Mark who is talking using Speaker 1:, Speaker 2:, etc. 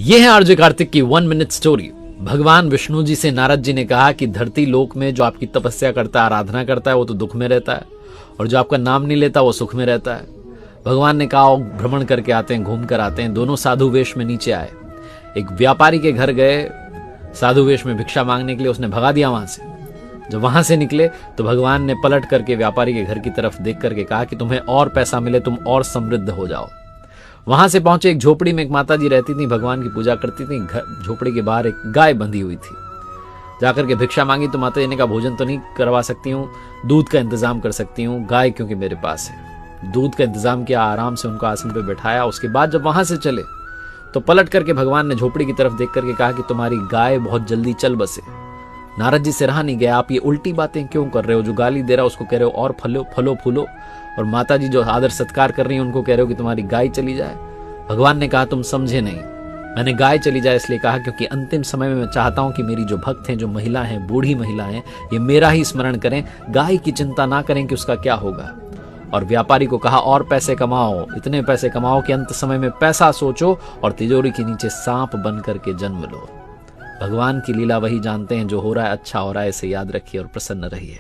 Speaker 1: ये है आरजे कार्तिक की 1 मिनट स्टोरी। भगवान विष्णु जी से नारद जी ने कहा कि धरती लोक में जो आपकी तपस्या करता है, आराधना करता है, वो तो दुख में रहता है, और जो आपका नाम नहीं लेता वो सुख में रहता है। भगवान ने कहा भ्रमण करके आते हैं, घूम कर आते हैं। दोनों साधु वेश में नीचे आए, एक व्यापारी के घर गए साधु वेश में भिक्षा मांगने के लिए, उसने भगा दिया वहां से। जब वहां से निकले तो भगवान ने पलट करके व्यापारी के घर की तरफ देख करके कहा कि तुम्हें और पैसा मिले, तुम और समृद्ध हो जाओ। वहां से पहुंचे एक झोपड़ी में, एक माता जी रहती थी, भगवान की पूजा करती थी। झोपड़ी के बाहर एक गाय बंधी हुई थी। जाकर के भिक्षा मांगी तो माता जी ने कहा भोजन तो नहीं करवा सकती हूँ, दूध का इंतजाम कर सकती हूँ, गाय क्योंकि मेरे पास है। दूध का इंतजाम किया, आराम से उनको आसन पे बैठाया। उसके बाद जब वहां से चले तो पलट करके भगवान ने झोपड़ी की तरफ देख करके कहा कि तुम्हारी गाय बहुत जल्दी चल बसे। नारद जी से रहा नहीं गया, आप ये उल्टी बातें क्यों कर रहे हो? जो गाली दे रहा है उसको कह रहे हो और फलो फूलो, और माता जी जो आदर सत्कार कर रही है उनको कह रहे हो कि तुम्हारी गाय चली जाए। भगवान ने कहा तुम समझे नहीं, मैंने गाय चली जाए इसलिए कहा क्योंकि अंतिम समय में मैं चाहता हूं कि मेरी जो भक्त हैं, जो महिला हैं, बूढ़ी महिला हैं, ये मेरा ही स्मरण करें, गाय की चिंता ना करें कि उसका क्या होगा। और व्यापारी को कहा और पैसे कमाओ, इतने पैसे कमाओ कि अंत समय में पैसा सोचो और तिजोरी के नीचे सांप बन करके जन्म लो। भगवान की लीला वही जानते हैं, जो हो रहा है अच्छा हो रहा है, इसे याद रखिए और प्रसन्न रहिए।